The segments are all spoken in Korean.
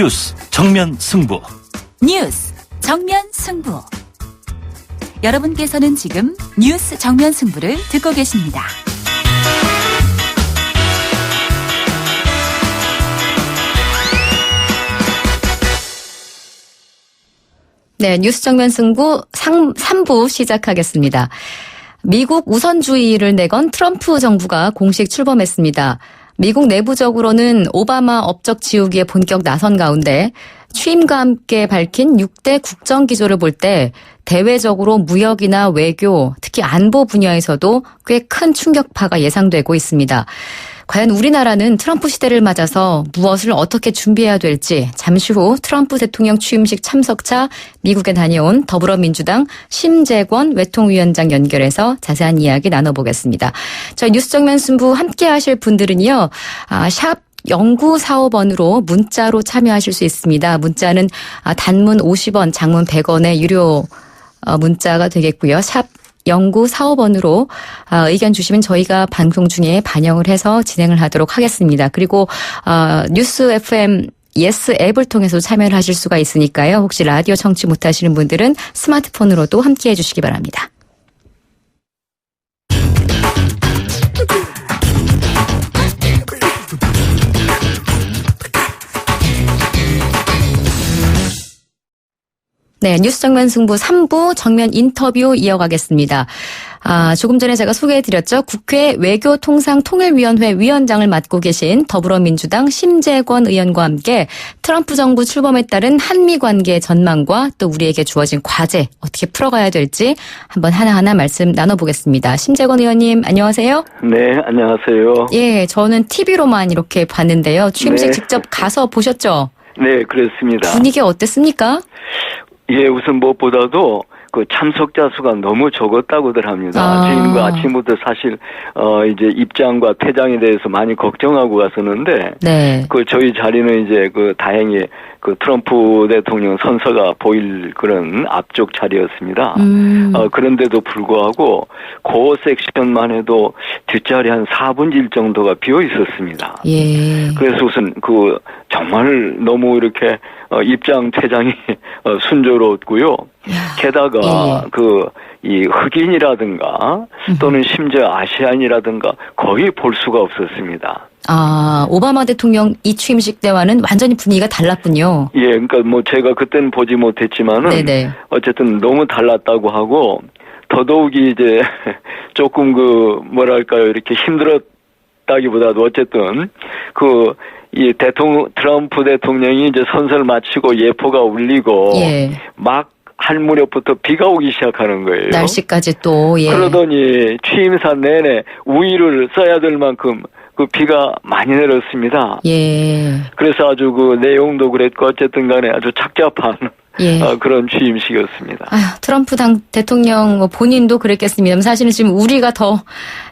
뉴스 정면 승부. 뉴스 정면 승부. 여러분께서는 지금 뉴스 정면 승부를 듣고 계십니다. 네, 뉴스 정면 승부 3부 시작하겠습니다. 미국 우선주의를 내건 트럼프 정부가 공식 출범했습니다. 미국 내부적으로는 오바마 업적 지우기에 본격 나선 가운데 취임과 함께 밝힌 6대 국정기조를 볼 때 대외적으로 무역이나 외교, 특히 안보 분야에서도 꽤 큰 충격파가 예상되고 있습니다. 과연 우리나라는 트럼프 시대를 맞아서 무엇을 어떻게 준비해야 될지 잠시 후 트럼프 대통령 취임식 참석차 미국에 다녀온 더불어민주당 심재권 외통위원장 연결해서 자세한 이야기 나눠보겠습니다. 저희 뉴스 정면 승부 함께 하실 분들은요. 샵 0945번으로 문자로 참여하실 수 있습니다. 문자는 단문 50원, 장문 100원의 유료 문자가 되겠고요. 샵 0945번으로 의견 주시면 저희가 방송 중에 반영을 해서 진행을 하도록 하겠습니다. 그리고 뉴스 FM 예스 앱을 통해서 참여를 하실 수가 있으니까요. 혹시 라디오 청취 못하시는 분들은 스마트폰으로도 함께해 주시기 바랍니다. 네, 뉴스 정면 승부 3부 정면 인터뷰 이어가겠습니다. 조금 전에 제가 소개해드렸죠. 국회 외교통상통일위원회 위원장을 맡고 계신 더불어민주당 심재권 의원과 함께 트럼프 정부 출범에 따른 한미 관계 전망과 또 우리에게 주어진 과제 어떻게 풀어가야 될지 한번 하나하나 말씀 나눠보겠습니다. 심재권 의원님 안녕하세요. 네, 안녕하세요. 예, 저는 TV로만 이렇게 봤는데요. 취임식 네. 직접 가서 보셨죠? 네, 그렇습니다. 분위기가 어땠습니까? 예, 우선 무엇보다도 그 참석자 수가 너무 적었다고들 합니다. 지금 그 아침부터 사실 이제 입장과 퇴장에 대해서 많이 걱정하고 갔었는데, 네. 그 저희 자리는 이제 그 다행히 그 트럼프 대통령 선서가 보일 그런 앞쪽 자리였습니다. 그런데도 불구하고 그 섹션만 해도 뒷자리 한 4분의 1 정도가 비어 있었습니다. 예. 그래서 우선 그 정말 너무 이렇게 입장 퇴장이 순조로웠고요. 게다가 이 흑인이라든가 또는 심지어 아시안이라든가 거의 볼 수가 없었습니다. 오바마 대통령 이 취임식 때와는 완전히 분위기가 달랐군요. 예, 그러니까 뭐 제가 그때는 보지 못했지만은 네네. 어쨌든 너무 달랐다고 하고 더더욱이 이제 조금 그 뭐랄까요 이렇게 힘들었다기보다도 어쨌든 이 트럼프 대통령이 이제 선서를 마치고 예포가 울리고 막 할 무렵부터 비가 오기 시작하는 거예요. 날씨까지 또. 예. 그러더니 취임사 내내 우의를 써야 될 만큼 그 비가 많이 내렸습니다. 예. 그래서 아주 그 내용도 그랬고 어쨌든 간에 아주 착잡한 그런 취임식이었습니다. 트럼프 대통령 본인도 그랬겠습니다. 사실은 지금 우리가 더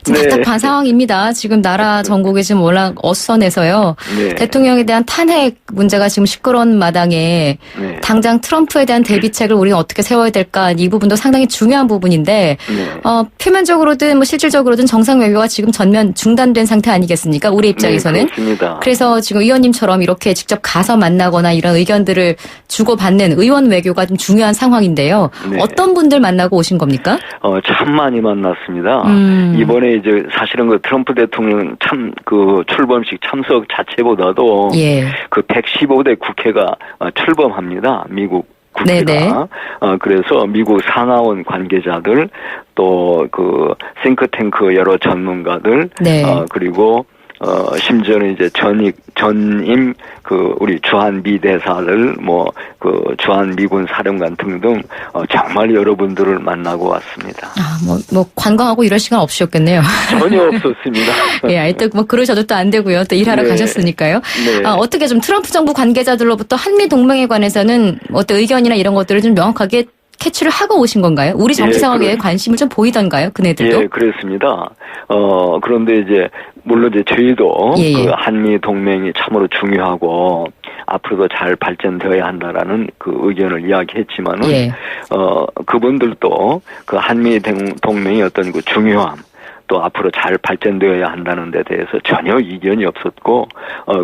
답답한 상황입니다. 지금 나라 전국에 지금 워낙 어수선해서요. 네. 대통령에 대한 탄핵 문제가 지금 시끄러운 마당에 당장 트럼프에 대한 대비책을 우리가 어떻게 세워야 될까 이 부분도 상당히 중요한 부분인데 표면적으로든 뭐 실질적으로든 정상 외교가 지금 전면 중단된 상태 아니겠습니까? 우리 입장에서는. 네, 그렇습니다. 그래서 지금 의원님처럼 이렇게 직접 가서 만나거나 이런 의견들을 주고받는 의원 외교가 좀 중요한 상황인데요. 네. 어떤 분들 만나고 오신 겁니까? 참 많이 만났습니다. 이번에 이제 사실은 그 트럼프 대통령 그 출범식 참석 자체보다도 그 115대 국회가 출범합니다. 미국 국회가. 그래서 미국 상하원 관계자들 또 그 싱크탱크 여러 전문가들 그리고 심지어는 이제 전임 그 우리 주한미 대사를 그 주한미군 사령관 등등 정말 여러분들을 만나고 왔습니다. 관광하고 이럴 시간 없으셨겠네요. 전혀 없었습니다. 예, 또 그러셔도 또 안 되고요. 또 일하러 가셨으니까요. 네. 어떻게 좀 트럼프 정부 관계자들로부터 한미 동맹에 관해서는 어떤 의견이나 이런 것들을 좀 명확하게 캐치를 하고 오신 건가요? 우리 정치 상황에 관심을 좀 보이던가요? 그네들도? 예, 그렇습니다. 그런데 이제 물론 이제 저희도 그 한미 동맹이 참으로 중요하고 앞으로도 잘 발전되어야 한다라는 그 의견을 이야기했지만은 그분들도 그 한미 동맹의 어떤 그 중요함 또 앞으로 잘 발전되어야 한다는 데 대해서 전혀 이견이 없었고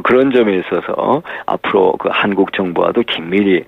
그런 점에 있어서 앞으로 그 한국 정부와도 긴밀히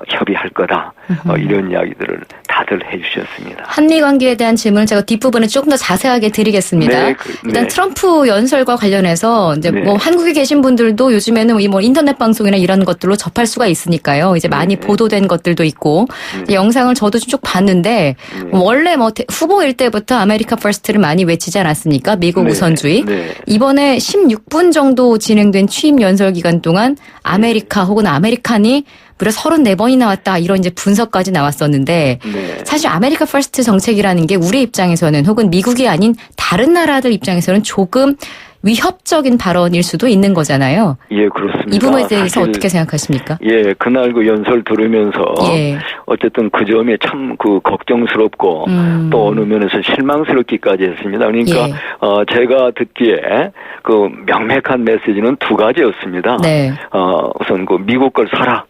협의할 거다. 이런 이야기들을 다들 해주셨습니다. 한미 관계에 대한 질문을 제가 뒷부분에 조금 더 자세하게 드리겠습니다. 네, 일단 네. 트럼프 연설과 관련해서 이제 네. 뭐 한국에 계신 분들도 요즘에는 이 뭐 인터넷 방송이나 이런 것들로 접할 수가 있으니까요. 이제 많이 보도된 것들도 있고 영상을 저도 쭉 봤는데 원래 뭐 후보일 때부터 아메리카 퍼스트를 많이 외치지 않았습니까? 미국 네, 우선주의. 네. 이번에 16분 정도 진행된 취임 연설 기간 동안 아메리카 혹은 아메리칸이 무려 34번이 나왔다 이런 이제 분석까지 나왔었는데 네. 사실 아메리카 퍼스트 정책이라는 게 우리 입장에서는 혹은 미국이 아닌 다른 나라들 입장에서는 조금 위협적인 발언일 수도 있는 거잖아요. 예, 그렇습니다. 이 부분에 대해서 사실, 어떻게 생각하십니까? 예, 그날 그 연설 들으면서 예. 어쨌든 그 점이 참 그 걱정스럽고 또 어느 면에서 실망스럽기까지 했습니다. 그러니까 예. 제가 듣기에 그 명백한 메시지는 두 가지였습니다. 네. 우선 그 미국 걸 사라.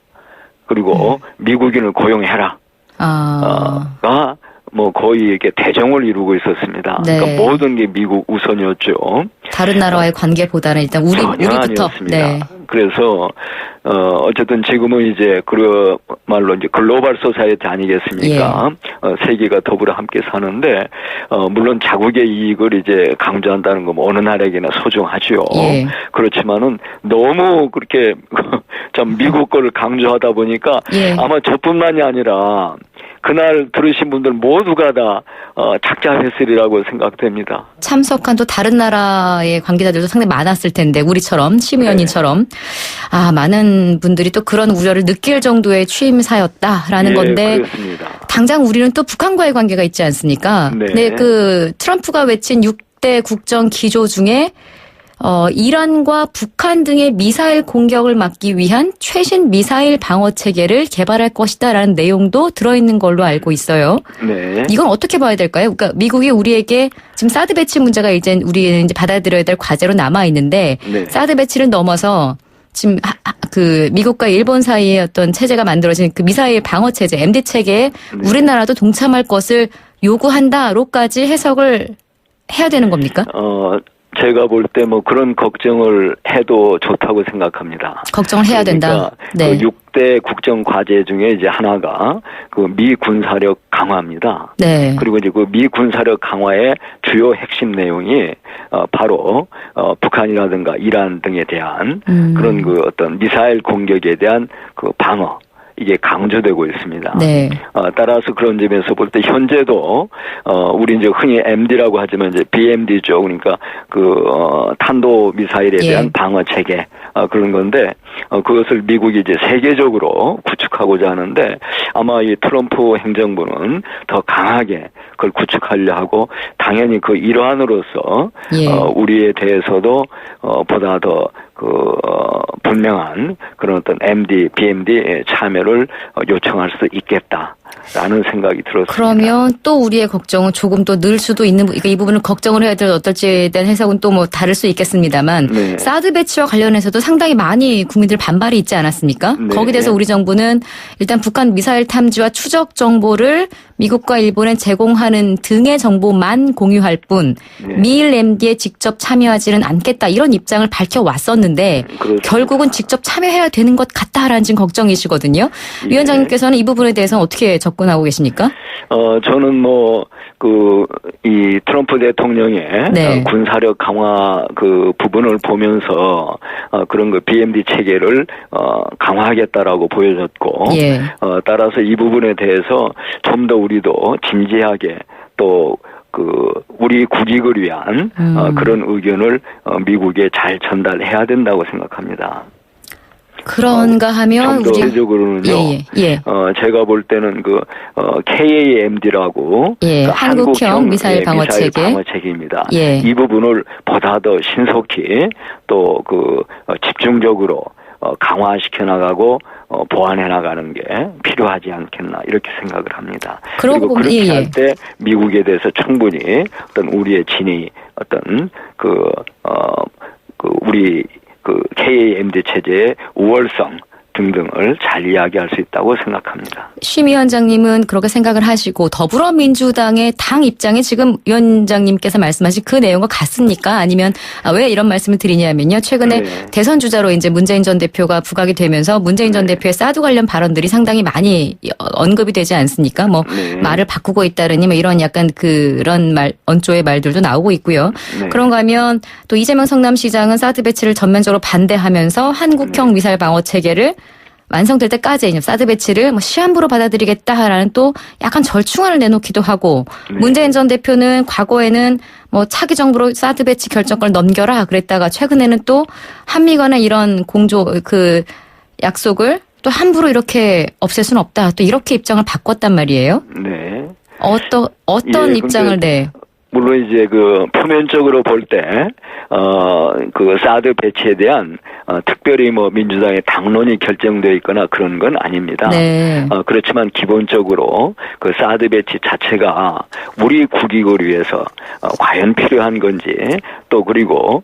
그리고 미국인을 고용해라. 가 뭐 거의 이렇게 대정을 이루고 있었습니다. 네. 그러니까 모든 게 미국 우선이었죠. 다른 나라와의 관계보다는 일단 전혀 우리부터. 아니었습니다. 네. 그래서 어쨌든 지금은 이제 그야말로 이제 글로벌 소사이어티 아니겠습니까? 세계가 더불어 함께 사는데 물론 자국의 이익을 이제 강조한다는 거 뭐 어느 나라에게나 소중하죠. 예. 그렇지만은 너무 그렇게 참 미국 거를 강조하다 보니까 예. 아마 저뿐만이 아니라 그날 들으신 분들 모두가 다 착잡했으리라고 생각됩니다. 참석한 또 다른 나라의 관계자들도 상당히 많았을 텐데 우리처럼 취임위원님처럼 많은 분들이 또 그런 우려를 느낄 정도의 취임사였다라는 건데 그렇습니다. 당장 우리는 또 북한과의 관계가 있지 않습니까? 네. 네, 그 트럼프가 외친 6대 국정 기조 중에 이란과 북한 등의 미사일 공격을 막기 위한 최신 미사일 방어 체계를 개발할 것이다라는 내용도 들어있는 걸로 알고 있어요. 네. 이건 어떻게 봐야 될까요? 그러니까 미국이 우리에게 지금 사드 배치 문제가 이제 우리는 이제 받아들여야 될 과제로 남아 있는데 네. 사드 배치를 넘어서 지금 그 미국과 일본 사이의 어떤 체제가 만들어진 그 미사일 방어 체제 MD 체계에 우리나라도 동참할 것을 요구한다로까지 해석을 해야 되는 겁니까? 제가 볼 때 뭐 그런 걱정을 해도 좋다고 생각합니다. 걱정을 해야 된다. 네. 그 6대 국정 과제 중에 이제 하나가 그 미 군사력 강화입니다. 네. 그리고 이제 그 미 군사력 강화의 주요 핵심 내용이 바로 북한이라든가 이란 등에 대한 그런 그 어떤 미사일 공격에 대한 그 방어. 이게 강조되고 있습니다. 네. 따라서 그런 점에서 볼 때 현재도 우리 이제 흔히 MD라고 하지만 이제 BMD죠. 그러니까 그 탄도 미사일에 대한 방어 체계 그런 건데 그것을 미국이 이제 세계적으로 구축하고자 하는데 아마 이 트럼프 행정부는 더 강하게 그걸 구축하려 하고 당연히 그 일환으로서 우리에 대해서도 보다 더 분명한 그런 어떤 MD, BMD 참여를 요청할 수 있겠다라는 생각이 들었습니다. 그러면 또 우리의 걱정은 조금 더 늘 수도 있는, 그러니까 이 부분을 걱정을 해야 될 어떨지에 대한 해석은 또 뭐 다를 수 있겠습니다만, 네. 사드 배치와 관련해서도 상당히 많이 국민들 반발이 있지 않았습니까? 네. 거기에 대해서 우리 정부는 일단 북한 미사일 탐지와 추적 정보를 미국과 일본에 제공하는 등의 정보만 공유할 뿐 미일 MD에 직접 참여하지는 않겠다 이런 입장을 밝혀왔었는데 결국은 직접 참여해야 되는 것 같다라는 지금 걱정이시거든요. 위원장님께서는 이 부분에 대해서 어떻게 접근하고 계십니까? 저는 이 트럼프 대통령의 군사력 강화 그 부분을 보면서 그런 그 BMD 체계를 강화하겠다라고 보여졌고 따라서 이 부분에 대해서 좀 더 우리도 진지하게 또 우리 국익을 위한 그런 의견을 미국에 잘 전달해야 된다고 생각합니다. 그런가 하면 좀 더 대적으로는요. 제가 볼 때는 KAMD라고 한국형 미사일 방어 체계입니다. 이 부분을 보다 더 신속히 또 집중적으로 강화시켜 나가고 보완해 나가는 게 필요하지 않겠나 이렇게 생각을 합니다. 그리고 그렇게 할 때 미국에 대해서 충분히 어떤 우리의 진위 어떤 우리 KAMD 체제의 우월성 등등을 잘 이야기할 수 있다고 생각합니다. 심 위원장님은 그렇게 생각을 하시고 더불어민주당의 당 입장에 지금 위원장님께서 말씀하신 그 내용과 같습니까? 아니면 왜 이런 말씀을 드리냐면요. 최근에 네. 대선 주자로 이제 문재인 전 대표가 부각이 되면서 문재인 전 대표의 사드 관련 발언들이 상당히 많이 언급이 되지 않습니까? 뭐 네. 말을 바꾸고 있다느니 뭐 이런 약간 그런 언조의 말들도 나오고 있고요. 네. 그런가 하면 또 이재명 성남시장은 사드 배치를 전면적으로 반대하면서 한국형 미사일 방어 체계를 완성될 때까지 사드 배치를 뭐 시한부로 받아들이겠다라는 또 약간 절충안을 내놓기도 하고 네. 문재인 전 대표는 과거에는 뭐 차기 정부로 사드 배치 결정권을 넘겨라 그랬다가 최근에는 또 한미 간의 이런 공조 그 약속을 또 함부로 이렇게 없앨 수는 없다. 또 이렇게 입장을 바꿨단 말이에요. 네. 어떤 예, 입장을 내? 물론 이제 그 표면적으로 볼 때, 그 사드 배치에 대한, 특별히 뭐 민주당의 당론이 결정되어 있거나 그런 건 아닙니다. 네. 그렇지만 기본적으로 그 사드 배치 자체가 우리 국익을 위해서, 과연 필요한 건지, 또 그리고,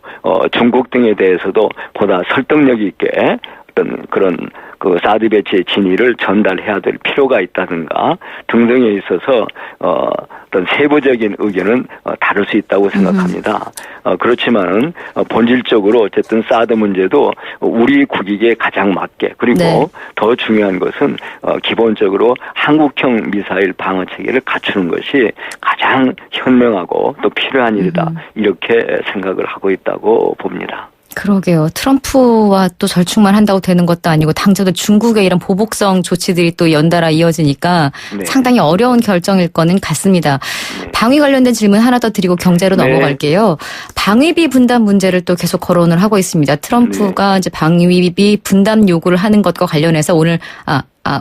중국 등에 대해서도 보다 설득력 있게 어떤 그런 그 사드 배치의 진위를 전달해야 될 필요가 있다든가 등등에 있어서 어떤 세부적인 의견은 다를 수 있다고 생각합니다. 그렇지만은 본질적으로 어쨌든 사드 문제도 우리 국익에 가장 맞게 그리고 네. 더 중요한 것은 기본적으로 한국형 미사일 방어 체계를 갖추는 것이 가장 현명하고 또 필요한 일이다. 이렇게 생각을 하고 있다고 봅니다. 그러게요. 트럼프와 또 절충만 한다고 되는 것도 아니고 당장도 중국의 이런 보복성 조치들이 또 연달아 이어지니까 네. 상당히 어려운 결정일 거는 같습니다. 네. 방위 관련된 질문 하나 더 드리고 경제로 네. 넘어갈게요. 방위비 분담 문제를 또 계속 거론을 하고 있습니다. 트럼프가 이제 방위비 분담 요구를 하는 것과 관련해서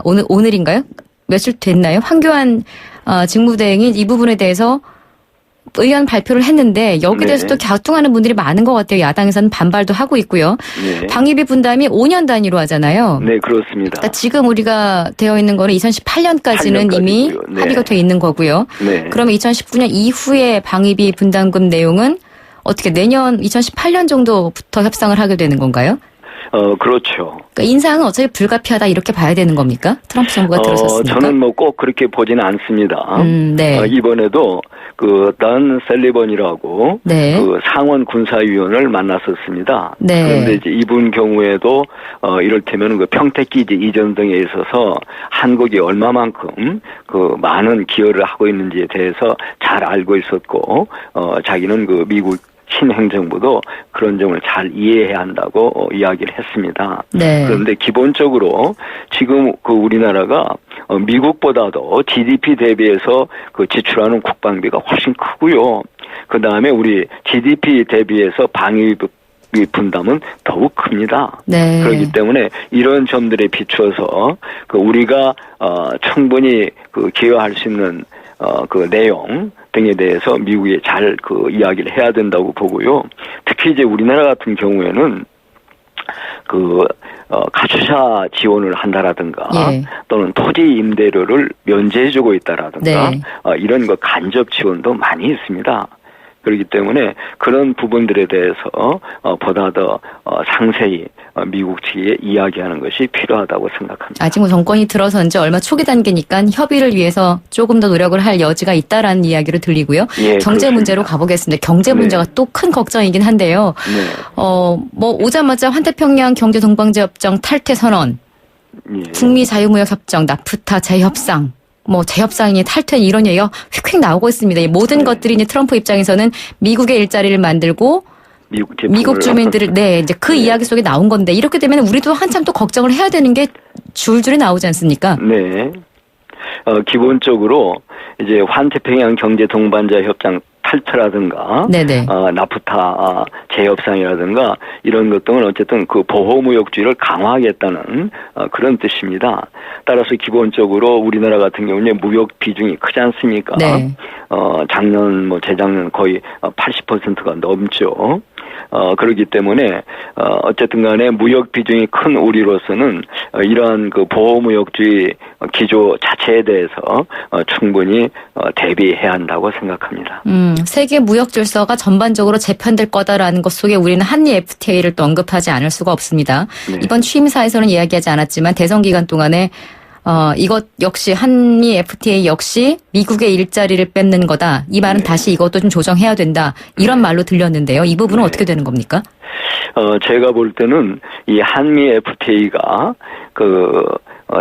오늘인가요? 며칠 됐나요? 황교안 직무대행이 이 부분에 대해서 의견 발표를 했는데 여기에 대해서 또 갸우뚱하는 분들이 많은 것 같아요. 야당에서는 반발도 하고 있고요. 네. 방위비 분담이 5년 단위로 하잖아요. 네, 그렇습니다. 그러니까 지금 우리가 되어 있는 거는 2018년까지는 이미 8년까지고요. 네. 합의가 돼 있는 거고요. 네. 그러면 2019년 이후에 방위비 분담금 내용은 어떻게 내년 2018년 정도부터 협상을 하게 되는 건가요? 그렇죠. 그러니까 인상은 어차피 불가피하다 이렇게 봐야 되는 겁니까? 트럼프 정부가 들어섰으니까. 저는 뭐 꼭 그렇게 보지는 않습니다. 네. 이번에도 던 셀리번이라고 네. 그 상원 군사위원을 만났었습니다. 네. 그런데 이제 이분 경우에도 이를테면 그 평택기지 이전 등에 있어서 한국이 얼마만큼 그 많은 기여를 하고 있는지에 대해서 잘 알고 있었고 자기는 그 미국 신행정부도 그런 점을 잘 이해해야 한다고 이야기를 했습니다. 네. 그런데 기본적으로 지금 그 우리나라가 미국보다도 GDP 대비해서 그 지출하는 국방비가 훨씬 크고요. 그 다음에 우리 GDP 대비해서 방위비 분담은 더욱 큽니다. 네. 그렇기 때문에 이런 점들에 비추어서 그 우리가 충분히 그 기여할 수 있는 그 내용 등에 대해서 미국에 잘 그 이야기를 해야 된다고 보고요. 특히 이제 우리나라 같은 경우에는 가주사 지원을 한다라든가 예. 또는 토지 임대료를 면제해주고 있다라든가 네. 이런 거 간접 지원도 많이 있습니다. 그렇기 때문에 그런 부분들에 대해서 보다 더 상세히 미국 측에 이야기하는 것이 필요하다고 생각합니다. 아직 뭐 정권이 들어선 지 얼마 초기 단계니까 협의를 위해서 조금 더 노력을 할 여지가 있다라는 이야기로 들리고요. 예, 경제 그렇습니다. 문제로 가보겠습니다. 경제 문제가 또 큰 걱정이긴 한데요. 네. 뭐 오자마자 환태평양 경제동반자협정 탈퇴 선언, 예. 북미 자유무역협정, 나프타 재협상, 뭐 재협상이 탈퇴 이런 얘기가 휙휙 나오고 있습니다. 이 모든 네. 것들이 이제 트럼프 입장에서는 미국의 일자리를 만들고 미국 주민들을 이제 그 네. 이야기 속에 나온 건데 이렇게 되면 우리도 한참 또 걱정을 해야 되는 게 줄줄이 나오지 않습니까? 네. 기본적으로 이제 환태평양 경제 동반자 협정 탈퇴라든가 네네. 나프타 재협상이라든가 이런 것들은 어쨌든 그 보호무역주의를 강화하겠다는 그런 뜻입니다. 따라서 기본적으로 우리나라 같은 경우는 무역 비중이 크지 않습니까? 네. 작년 재작년 거의 80%가 넘죠. 그렇기 때문에 어쨌든 간에 무역 비중이 큰 우리로서는 이러한 그 보호무역주의 기조 자체에 대해서 충분히 대비해야 한다고 생각합니다. 세계 무역 질서가 전반적으로 재편될 거다라는 것 속에 우리는 한미 FTA를 또 언급하지 않을 수가 없습니다. 네. 이번 취임사에서는 이야기하지 않았지만 대선 기간 동안에 이것 역시 한미 FTA 역시 미국의 일자리를 뺏는 거다. 이 말은 다시 이것도 좀 조정해야 된다. 이런 말로 들렸는데요. 이 부분은 어떻게 되는 겁니까? 제가 볼 때는 이 한미 FTA가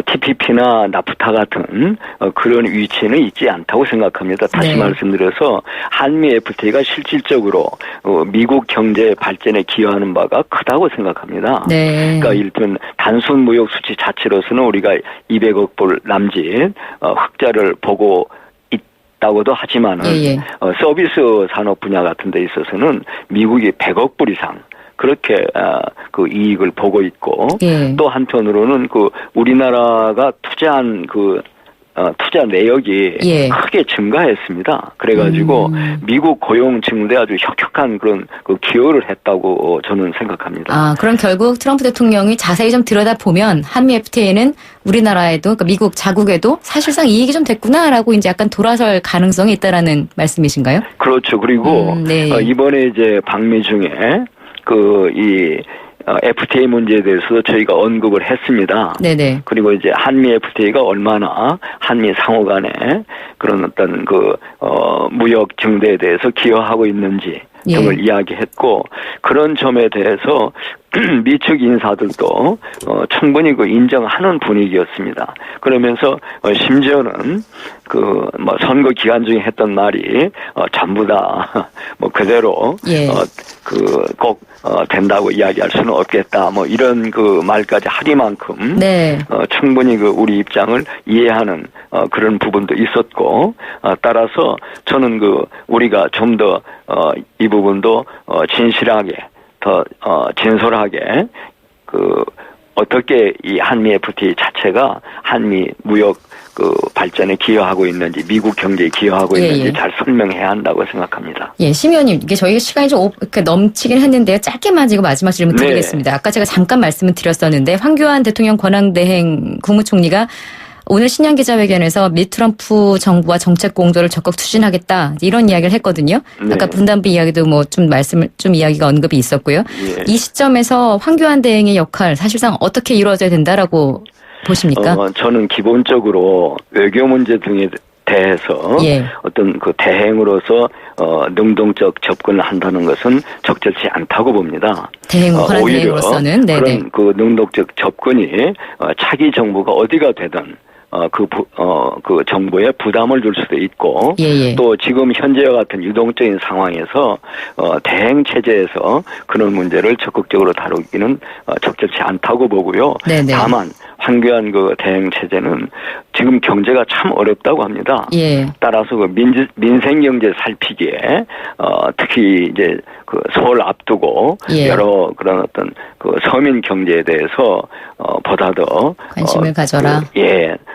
TPP나 나프타 같은 그런 위치는 있지 않다고 생각합니다. 다시 네. 말씀드려서 한미 FTA가 실질적으로 미국 경제 발전에 기여하는 바가 크다고 생각합니다. 네. 그러니까 일단 단순 무역 수치 자체로서는 우리가 200억 불 남짓 흑자를 보고 있다고도 하지만은 예. 서비스 산업 분야 같은 데 있어서는 미국이 100억 불 이상 그렇게 그 이익을 보고 있고 예. 또 한편으로는 그 우리나라가 투자한 투자 내역이 예. 크게 증가했습니다. 그래가지고 미국 고용 증대에 아주 혁혁한 그런 기여를 했다고 저는 생각합니다. 그럼 결국 트럼프 대통령이 자세히 좀 들여다보면 한미 FTA는 우리나라에도 그러니까 미국 자국에도 사실상 이익이 좀 됐구나라고 이제 약간 돌아설 가능성이 있다라는 말씀이신가요? 그렇죠. 그리고 네. 이번에 이제 방미 중에 FTA 문제에 대해서 저희가 언급을 했습니다. 네네. 그리고 이제 한미 FTA가 얼마나 한미 상호 간에 그런 어떤 무역 증대에 대해서 기여하고 있는지 등을 예. 이야기했고 그런 점에 대해서 미측 인사들도 충분히 인정하는 분위기였습니다. 그러면서 심지어는 선거 기간 중에 했던 말이 전부 다 그대로 예. 꼭 된다고 이야기할 수는 없겠다. 이런 말까지 하리만큼 네. 충분히 우리 입장을 이해하는 그런 부분도 있었고 따라서 저는 우리가 좀 더 이 부분도 진실하게 더 진솔하게 어떻게 이 한미 FTA 자체가 한미 무역 발전에 기여하고 있는지 미국 경제에 기여하고 있는지 잘 설명해야 한다고 생각합니다. 예, 심 의원님, 이게 저희가 시간이 좀 이렇게 넘치긴 했는데요. 짧게만 지금 마지막 질문 드리겠습니다. 아까 제가 잠깐 말씀을 드렸었는데 황교안 대통령 권한대행 국무총리가 오늘 신년 기자회견에서 미 트럼프 정부와 정책 공조를 적극 추진하겠다 이런 이야기를 했거든요. 네. 아까 분담비 이야기도 좀 이야기가 언급이 있었고요. 예. 이 시점에서 황교안 대행의 역할 사실상 어떻게 이루어져야 된다라고 보십니까? 저는 기본적으로 외교 문제 등에 대해서 예. 어떤 대행으로서 능동적 접근을 한다는 것은 적절치 않다고 봅니다. 권한 대행으로서는 오히려 그런 능동적 접근이 차기 정부가 어디가 되든 그 정부에 부담을 줄 수도 있고 예. 또 지금 현재와 같은 유동적인 상황에서 대행 체제에서 그런 문제를 적극적으로 다루기는 적절치 않다고 보고요. 네네. 다만 황교안 대행 체제는 지금 경제가 참 어렵다고 합니다. 예. 따라서 민생 경제 살피기에 특히 이제 서울 앞두고 예. 여러 그런 어떤 서민 경제에 대해서 보다 더 관심을 가져라.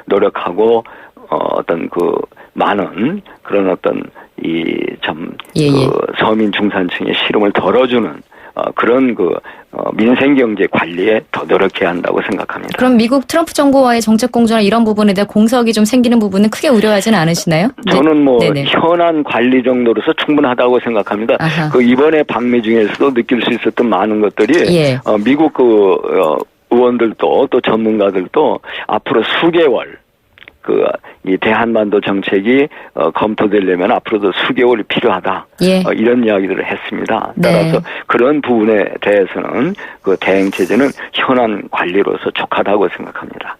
노력하고 어떤 많은 그런 어떤 서민 중산층의 시름을 덜어주는 그런 민생 경제 관리에 더 노력해야 한다고 생각합니다. 그럼 미국 트럼프 정부와의 정책 공조나 이런 부분에 대한 공석이 좀 생기는 부분은 크게 우려하지는 않으시나요? 저는 네네. 현안 관리 정도로서 충분하다고 생각합니다. 이번에 방미 중에서도 느낄 수 있었던 많은 것들이 예. 미국 의원들도 또 전문가들도 앞으로 수개월 이 대한반도 정책이 검토되려면 앞으로도 수개월이 필요하다. 예. 이런 이야기들을 했습니다. 네. 따라서 그런 부분에 대해서는 대행 체제는 현안 관리로서 족하다고 생각합니다.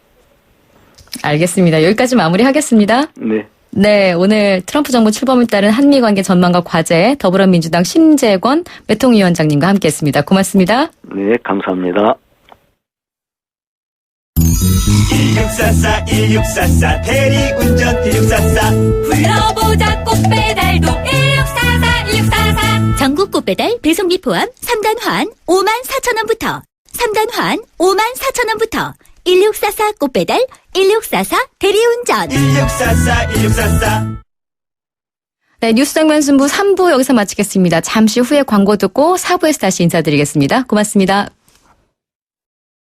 알겠습니다. 여기까지 마무리하겠습니다. 네. 네, 오늘 트럼프 정부 출범에 따른 한미 관계 전망과 과제 더불어민주당 심재권 외통위원장님과 함께했습니다. 고맙습니다. 네, 감사합니다. 1644 대리운전 1644 불러보자 꽃배달도 1644 전국 꽃배달 배송비 포함 3단 환 54,000원부터 3단 환 54,000원부터 1644 꽃배달 1644 대리운전 1644 네, 뉴스 장면 승부 3부 여기서 마치겠습니다. 잠시 후에 광고 듣고 4부에서 다시 인사드리겠습니다. 고맙습니다.